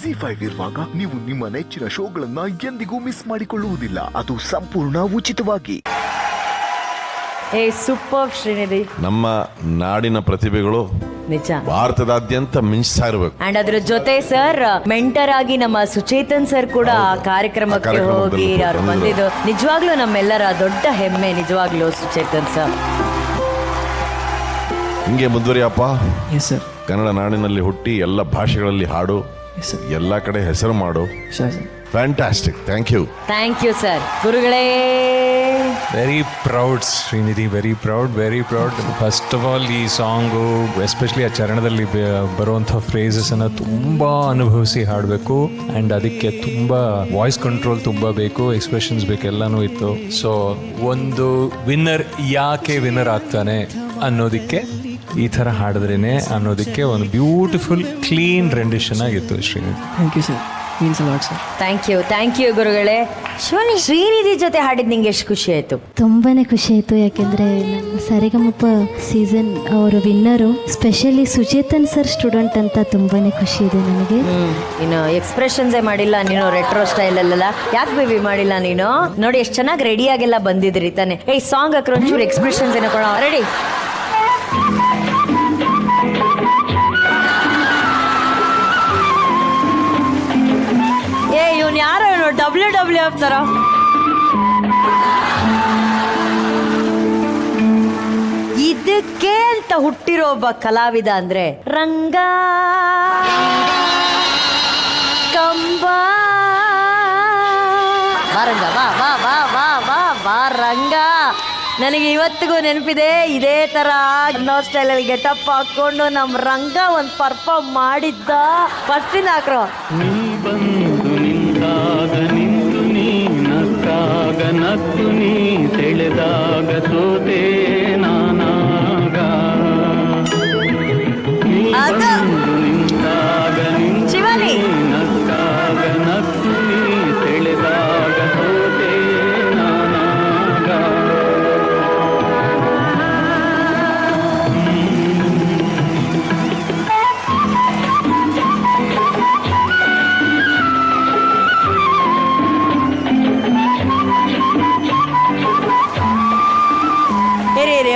ZEE5 ಇರುವಾಗ ನೀವು ನಿಮ್ಮ ನೆಚ್ಚಿನ ಶೋಗಳನ್ನ ಎಂದಿಗೂ ಮಿಸ್ ಮಾಡಿಕೊಳ್ಳುವುದಿಲ್ಲ. ಅದು ಸಂಪೂರ್ಣ ಉಚಿತವಾಗಿ. ಸೂಪರ್ ಶ್ರೀನಿಧಿ. ನಮ್ಮ ನಾಡಿನ ಪ್ರತಿಭೆಗಳು ನಿಜ ಭಾರತದಾದ್ಯಂತ ಮಿಂಚ್ತಾ ಇರಬೇಕು. ಅಂಡ್ ಅದ್ರ ಜೊತೆ ಸರ್ ಮೆಂಟರ್ ಆಗಿ ನಮ್ಮ ಸುಚೇತನ್ ಸರ್ ಕೂಡ ಕಾರ್ಯಕ್ರಮಕ್ಕೆ ಹೋಗಿ ಅವ್ರು ಬಂದಿದ್ದು ನಿಜವಾಗ್ಲೂ ನಮ್ಮೆಲ್ಲರ ದೊಡ್ಡ ಹೆಮ್ಮೆ. ನಿಜವಾಗ್ಲೂ ಸುಚೇತನ್ ಸರ್ ಹಿಂಗೆ ಮುಂದುವರಿಯಪ್ಪ. Yes sir. ಕನ್ನಡ ನಾಡಿನಲ್ಲಿ ಹುಟ್ಟಿ ಎಲ್ಲ ಭಾಷೆಗಳಲ್ಲಿ ಹಾಡು, ಎಲ್ಲ ಕಡೆ ಹೆಸರು ಮಾಡು. ಫ್ಯಾಂಟಾಸ್ಟಿಕ್. Thank you sir. ಗುರುಗಳೇ very proud Shrinidhi, very proud. First of all ಈ ಸಾಂಗು ಎಸ್ಪೆಷಲಿ ಆ ಚರಣದಲ್ಲಿ ಬರುವಂಥ ಫ್ರೇಸಸನ್ನು ತುಂಬ ಅನುಭವಿಸಿ ಹಾಡಬೇಕು. ಆ್ಯಂಡ್ ಅದಕ್ಕೆ ತುಂಬ ವಾಯ್ಸ್ ಕಂಟ್ರೋಲ್ ತುಂಬ ಬೇಕು, ಎಕ್ಸ್ಪ್ರೆಷನ್ಸ್ ಬೇಕು, ಎಲ್ಲನೂ ಇತ್ತು. ಸೊ ಒಂದು ವಿನ್ನರ್ ಯಾಕೆ ವಿನ್ನರ್ ಆಗ್ತಾನೆ ಅನ್ನೋದಕ್ಕೆ ಈ ಥರ ಹಾಡಿದ್ರೇನೆ ಅನ್ನೋದಕ್ಕೆ ಒಂದು ಬ್ಯೂಟಿಫುಲ್ ಕ್ಲೀನ್ ರೆಂಡಿಷನ್ ಆಗಿತ್ತು Shrinidhi. Thank you sir. Means a lot sir. Thank you ಗುರುಗಳೇ. ಶ್ರೀನಿಧಿ ಜೊತೆ ಹಾಡಿದ್ ನಿಂಗೆ ಎಷ್ಟು ಖುಷಿ ಆಯ್ತು? ತುಂಬಾನೇ ಖುಷಿ ಆಯ್ತು. ಯಾಕೆಂದ್ರೆ ನಮ್ಮ ಸರಿಗಮಪ ಸೀಸನ್ ಅವರು winner, specially Suchetan sir student ಅಂತ ತುಂಬಾನೇ ಖುಷಿ ಇದೆ ನನಗೆ. ನೀನು ಎಕ್ಸ್ಪ್ರೆಷನ್ಸೇ ಮಾಡಿಲ್ಲ ನೀನು, ರೆಟ್ರೋ ಸ್ಟೈಲ್ ಅಲ್ಲೆಲ್ಲ ಯಾಕೆ ಬೇಬಿ ಮಾಡಿಲ್ಲ ನೀನು? ನೋಡಿ ಎಷ್ಟು ಚೆನ್ನಾಗಿ ರೆಡಿಯಾಗೆಲ್ಲ ಬಂದಿದ್ರಿ ತಾನೆ. ಸಾಂಗ್ ಹಾಕ್ರ ಒಂಚೂರು ಎಕ್ಸ್ಪ್ರೆಷನ್ಸ್ ಏನೋ ಕೊಡೋ. ರೆಡಿ? ಇವನು ಯಾರೋ WWF ತರ. ಇದಕ್ಕೆ ಅಂತ ಹುಟ್ಟಿರೋ ಒಬ್ಬ ಕಲಾವಿದ ಅಂದ್ರೆ ರಂಗ ಕಂಬ. ರಂಗ ಬಾ ಬಾ ಬಾ ಬಾ ಬಾ ಬಾ ರಂಗ. ನನಗೆ ಇವತ್ತಿಗೂ ನೆನಪಿದೆ, ಇದೇ ತರ ನೋ ಸ್ಟೈಲಲ್ಲಿ ಗೆಟಪ್ ಹಾಕೊಂಡು ನಮ್ಮ ರಂಗ ಒಂದು ಪರ್ಫಾರ್ಮ್ ಮಾಡಿದ್ದ. ಫಸ್ಟಿಂದ ಹಾಕ್ರೋ. ನಿಂತು ನೀ ನಕ್ಕಾಗ ನಕ್ಕು ನೀ ಸೆಳೆದಾಗ ಸೋತೆ ನಾನಾಗ. ನಿಂತಾಗ ಶಿವಾನಿ ನಕ್ಕಾಗ ನಕ್ಕು ನೀ ಸೆಳೆದಾಗ ಸೋತೆ ನಾನಾಗ.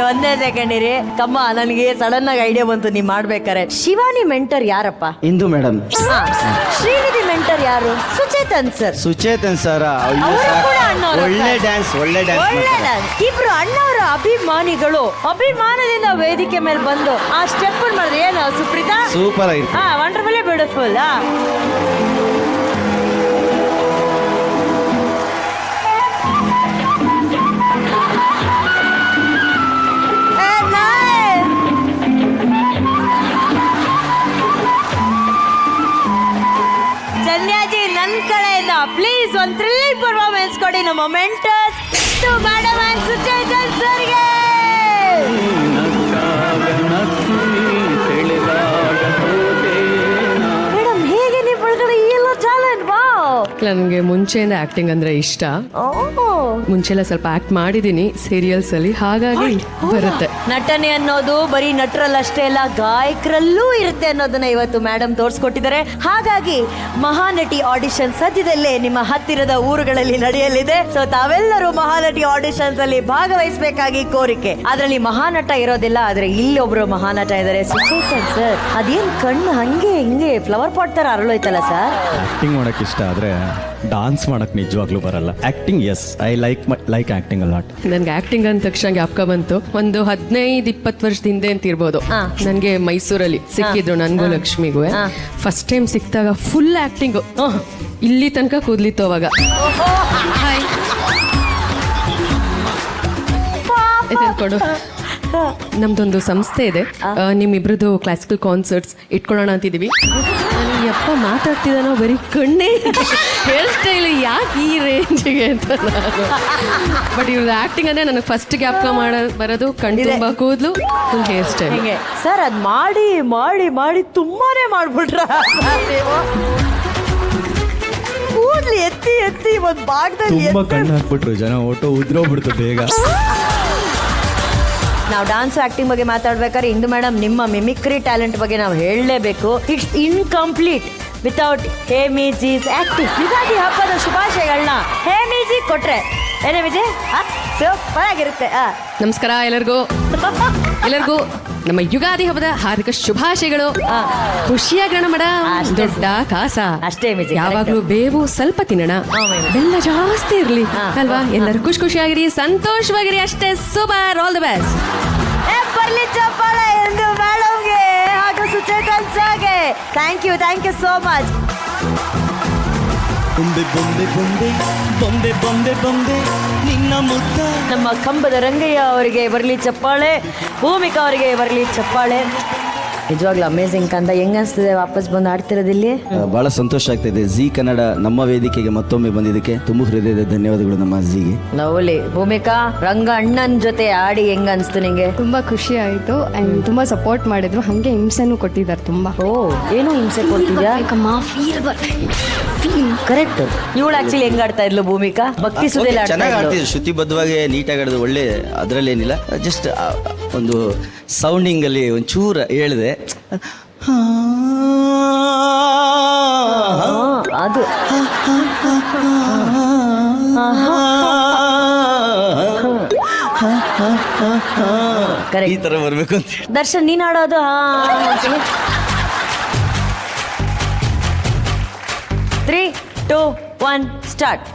ಒಂದೇ ಸೆಕೆಂಡ್ ಇರಿ ತಮ್ಮ, ನನಗೆ ಸಡನ್ ಆಗಿ ಐಡಿಯಾ ಬಂತು ನೀವ್ ಮಾಡ್ಬೇಕಾರೆ. ಶಿವಾನಿ ಮೆಂಟರ್ ಯಾರಪ್ಪ? ಇಂದು ಮೇಡಮ್. ಶ್ರೀನಿಧಿ ಮೆಂಟರ್ ಯಾರು? ಸುಚೇತನ್ ಸರ್. ಸುಚೇತನ್ ಸರ್ ಒಳ್ಳೆ ಡ್ಯಾನ್ಸ್. ಇಬ್ರು ಅಣ್ಣವರ ಅಭಿಮಾನಿಗಳು ಅಭಿಮಾನದಿಂದ ವೇದಿಕೆ ಮೇಲೆ ಬಂದು ಆ ಸ್ಟೆಪ್ ಮಾಡಿದ್ರೆ ಏನು ಸುಪ್ರೀತಾ? ಸೂಪರ್ ಆಗಿ ವಂಡರ್ಫುಲ್ ಬ್ಯೂಟಿಫುಲ್. ಚನ್ಯಾಜಿ ನನ್ನ ಕಡೆಯಿಂದ ಪ್ಲೀಸ್ ಒಂದು ಥ್ರಿಲ್ಲಿಂಗ್ ಪರ್ಫಾರ್ಮೆನ್ಸ್ ಕೊಡಿ ನಮ್ಮ mentors to madam and Suchetan ಸರ್ಗೆ. ಮೇಡಮ್ ಹೇಗೆ ನೀವು ಒಳಗಡೆ ಎಲ್ಲ ಚಾಲೆಂಜ್? ವಾವ್. ನನಗೆ ಮುಂಚೆಯಿಂದ ಆಕ್ಟಿಂಗ್ ಅಂದ್ರೆ ಇಷ್ಟ. ಮುಂಚೆಲ್ಲ ಸ್ವಲ್ಪ ಆಕ್ಟ್ ಮಾಡಿದೀನಿ ಸೀರಿಯಲ್ಸ್ ಅಲ್ಲಿ, ಹಾಗಾಗಿ ಬರುತ್ತೆ. ನಟನೆ ಅನ್ನೋದು ಬರೀ ನಟರಲ್ಲಷ್ಟೇ ಅಲ್ಲ, ಗಾಯಕರಲ್ಲೂ ಇರುತ್ತೆ ಅನ್ನೋದನ್ನ ಇವತ್ತು ಮೇಡಮ್ ತೋರಿಸ್ಕೊಟ್ಟಿದ್ದಾರೆ. ಹಾಗಾಗಿ ಮಹಾನಟಿ ಆಡಿಷನ್ ಸದ್ಯದಲ್ಲೇ ನಿಮ್ಮ ಹತ್ತಿರದ ಊರುಗಳಲ್ಲಿ ನಡೆಯಲಿದೆ. ಸೊ ತಾವೆಲ್ಲರೂ ಮಹಾನಟಿ ಆಡಿಷನ್ಸ್ ಅಲ್ಲಿ ಭಾಗವಹಿಸಬೇಕಾಗಿ ಕೋರಿಕೆ. ಅದರಲ್ಲಿ ಮಹಾನಟ ಇರೋದಿಲ್ಲ, ಆದ್ರೆ ಇಲ್ಲೊಬ್ರು ಮಹಾನಟ ಇದ್ದಾರೆ, ಸುಚೇತನ್ ಸರ್. ಅದೇನ್ ಕಣ್ಣು ಹಂಗೆ ಹಿಂಗೆ ಫ್ಲವರ್ ಪಾಟ್ ತರ ಅರಳೋಯ್ತಲ್ಲ ಸರ್. ಆಕ್ಟಿಂಗ್ ಮಾಡಕ್ ಇಷ್ಟ, ಆದ್ರೆ ಡಾನ್ಸ್ ಮಾಡಕ್ ನಿಜವಾಗ್ಲೂ ಬರಲ್ಲ. Acting yes, I like acting a lot. ನನ್ಗೆ ಆಕ್ಟಿಂಗ್ ಅಂದ ತಕ್ಷಣ ಜ್ಞಾಪಕ ಬಂತು, ಒಂದು 15-20 ವರ್ಷದ ಹಿಂದೆ ಅಂತ ಇರ್ಬೋದು, ನನ್ಗೆ ಮೈಸೂರಲ್ಲಿ ಸಿಕ್ಕಿದ್ರು ನನ್ಗೂ ಲಕ್ಷ್ಮಿಗೂ. ಫಸ್ಟ್ ಟೈಮ್ ಸಿಕ್ಕಿದಾಗ ಫುಲ್ ಆಕ್ಟಿಂಗ್, ಇಲ್ಲಿ ತನಕ ಕೂದ್ಲಿತ್ತು ಅವಾಗ. ಕೊಡು. ನಮ್ದೊಂದು ಸಂಸ್ಥೆ ಇದೆ, ನಿಮ್ಮಿಬ್ರದ್ದು ಕ್ಲಾಸಿಕಲ್ ಕಾನ್ಸರ್ಟ್ಸ್ ಇಟ್ಕೊಳ್ಳೋಣ ಅಂತಿದೀವಿ. ನನಗೆ ಯಪ್ಪ ಮಾತಾಡ್ತಿದ್ದಾನೋ ಬರೀ ಕಣ್ಣೇ ಹೇರ್ ಸ್ಟೈಲ್ ಯಾಕೆ ಈ ರೇಂಜಿಗೆ ಅಂತ ನಾನು. ಬಟ್ ಇವ್ರದ್ದು ಆಕ್ಟಿಂಗ್ ಅಂದ್ರೆ ನನಗೆ ಫಸ್ಟ್ ಜ್ಞಾಪಕ ಬರೋದು ಕಣ್ಣು ತುಂಬ ಕೂದಲು, ಫುಲ್ ಹೇರ್ ಸ್ಟೈಲ್. ಸರ್ ಅದು ಮಾಡಿ ಮಾಡಿ ಮಾಡಿ ತುಂಬಾನೇ ಮಾಡ್ಬಿಟ್ರ. ಕೂದ್ಲು ಎತ್ತಿ ಎತ್ತಿ ಒಂದು ಭಾಗದಲ್ಲಿ ತುಂಬಾ ಕಣ್ಣು ಹಾಕ್ಬಿಟ್ರು ಜನ, ಓಟೋ ಉದ್ರೋಗ್ಬಿಡ್ತು ಬೇಗ. ನಾವು ಡಾನ್ಸ್ ಆಕ್ಟಿಂಗ್ ಬಗ್ಗೆ ಮಾತಾಡ್ಬೇಕಾದ್ರೆ ಇಂದು ಮೇಡಮ್ ನಿಮ್ಮ ಮಿಮಿಕ್ರಿ ಟ್ಯಾಲೆಂಟ್ ಬಗ್ಗೆ ನಾವು ಹೇಳಲೇಬೇಕು. It's incomplete. ವಿತೌಟ್ ಹೇಮಿಜೀಸ್ ಆಕ್ಟಿಂಗ್. ಯುಗಾದಿ ಹಬ್ಬದ ಶುಭಾಶಯಗಳನ್ನ ಹೇಮಿಜಿ ಕೊಟ್ರೆ ಏನೇ ವಿಜಯ್ ಸೂಪರ್ ಆಗಿರುತ್ತೆ. ನಮಸ್ಕಾರ ಎಲ್ಲರಿಗೂ ನಮ್ಮ ಯುಗಾದಿ ಹಬ್ಬದ ಹಾರ್ದಿಕ ಶುಭಾಶಯಗಳು. ಖುಷಿಯಾಗೋಣ ಮೇಡಮ್, ಅಷ್ಟೇ. ದೊಡ್ಡ ಕಾಸ ಅಷ್ಟೇ ವಿಜಯ್, ಯಾವಾಗ್ಲೂ ಬೇವು ಸ್ವಲ್ಪ ತಿನ್ನೋಣ, ಬೆಲ್ಲ ಜಾಸ್ತಿ ಇರ್ಲಿ ಅಲ್ವಾ. ಎಲ್ಲರೂ ಖುಷಿಯಾಗಿರಿ, ಸಂತೋಷವಾಗಿರಿ ಅಷ್ಟೇ. Super, all the best. ಬರ್ಲಿ ಚಪ್ಪಾಳೆ ಎಂದು ಮೇಡಮ್ಗೆ ಹಾಗೂ ಸುಚೇತನ್ ಸರ್ಗೆ ಥ್ಯಾಂಕ್ ಯು ಸೋ ಮಚ್. ಬೊಂಬೆ ಬೊಂಬೆ ಬೊಂಬೆ ಬೊಂಬೆ ಬೊಂಬೆ ಬೊಂಬೆ ನಿನ್ನ ಮುದ್ದ. ನಮ್ಮ ಕಂಬದ ರಂಗಯ್ಯ ಅವರಿಗೆ ಬರಲಿ ಚಪ್ಪಾಳೆ, ಭೂಮಿಕಾ ಅವರಿಗೆ ಬರಲಿ ಚಪ್ಪಾಳೆ. ನಿಜವಾಗ್ಲೂ ಅಮೇಝಿಂಗ್ ಕಂದ. ಹೆಂಗ ಅನ್ಸ್ತದೆ ವಾಪಸ್ ಬಂದು ಆಡ್ತಿರೋದಿಲ್ಲಿ? ಬಹಳ ಸಂತೋಷ ಆಗ್ತಾ ಇದೆ. ಕನ್ನಡ ನಮ್ಮ ವೇದಿಕೆಗೆ ಮತ್ತೊಮ್ಮೆ ಬಂದಿದ್ದಕ್ಕೆ ತುಂಬ ಹೃದಯದ ಧನ್ಯವಾದಗಳು ನಮ್ಮ ಝೀಗೆ. ಲವ್ಲಿ. ಭೂಮಿಕಾ, ರಂಗ ಅಣ್ಣನ ಜೊತೆ ಆಡಿ ಹೆಂಗ ಅನ್ಸ್ತು ನಿಂಗೆ? ತುಂಬಾ ಖುಷಿ ಆಯ್ತು ಅಂಡ್ ತುಂಬಾ ಸಪೋರ್ಟ್ ಮಾಡಿದ್ರು, ಹಂಗೆ ಹಿಂಸೆನೂ ಕೊಟ್ಟಿದ್ದಾರೆ ತುಂಬಾ. ಓ, ಏನು ಹಿಂಸೆ ಕೊಡ್ತಿದ್ಯಾ? ಕರೆಕ್ಟ್. ಇವಳು ಆಕ್ಚುಲಿ ಹೆಂಗ್ ಆಡ್ತಾ ಇದ್ಲು ಭೂಮಿಕಾ? ಭಕ್ತಿ ಸುದೇಲಿ ಆಡ್ತಾ ಚೆನ್ನಾಗಿ ಇದ್ಲು. ಆಡ್ತಿದ್ರು, ಶ್ರುತಿಬದ್ಧವಾಗಿ ನೀಟಾಗಿ ಆಡಿದ್ರು. ಒಳ್ಳೆ ಅದರಲ್ಲೇನಿಲ್ಲ, ಜಸ್ಟ್ ಒಂದು ಸೌಂಡಿಂಗ್ ಅಲ್ಲಿ ಒಂಚೂರು ಹೇಳಿದೆ ಅದು ಈ ತರ ಬರ್ಬೇಕು ಅಂತ. ದರ್ಶನ್ ನೀನ್ ಆಡೋದು 3, 2, 1 ಸ್ಟಾರ್ಟ್.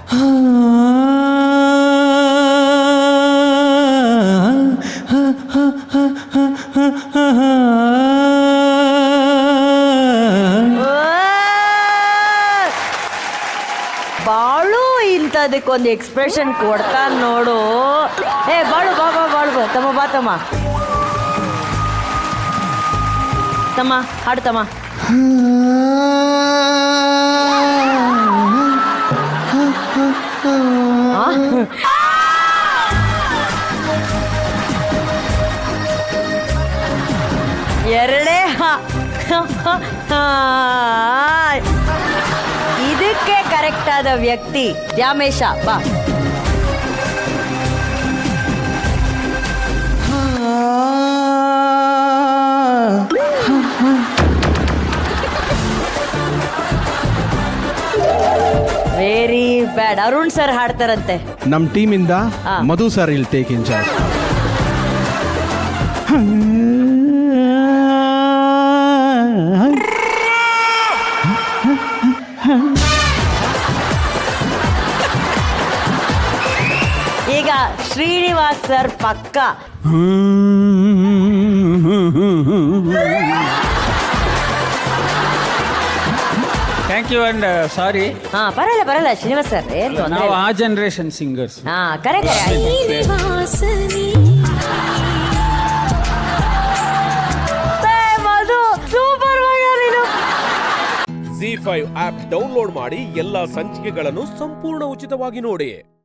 ಬಾಳು ಇಂಥದಕ್ಕೊಂದು ಎಕ್ಸ್ಪ್ರೆಷನ್ ಕೊಡ್ತಾ ನೋಡು. ಬಾಳು ಬಾಳು ತಮ್ಮ ತಮ್ಮ ಹಾಡು ತಮ್ಮ. ಎರಡೇ ಇದಕ್ಕೆ ಕರೆಕ್ಟ್ ಆದ ವ್ಯಕ್ತಿ ದ್ಯಾಮೇಶ. ಬಾ. Very bad. ಅರುಣ್ ಸರ್ ಹಾಡ್ತಾರಂತೆ. ನಮ್ಮ ಟೀಮಿಂದ ಮಧು ಸರ್ ಇಲ್ಲಿ ಟೇಕ್ ಇನ್ ಚಾರ್ಜ್. ಈಗ ಶ್ರೀನಿವಾಸ್ ಸರ್ ಪಕ್ಕ. Thank you and sorry. ಪರವಾಗಿಲ್ಲ ಶ್ರೀನಿವಾಸ್ ಸರ್, ಏನು ತೊಂದ್ರೆ ನಾವು ಇಲ್ಲ. ಆ ಜನರೇಷನ್ ಸಿಂಗರ್ಸ್. ಕರೆ ಮಧು ಸೂಪರ್ ಮಾಡ್ಯಾರ. ZEE5 ಆಪ್ ಡೌನ್ಲೋಡ್ ಮಾಡಿ ಎಲ್ಲಾ ಸಂಚಿಕೆಗಳನ್ನು ಸಂಪೂರ್ಣ ಉಚಿತವಾಗಿ ನೋಡಿ.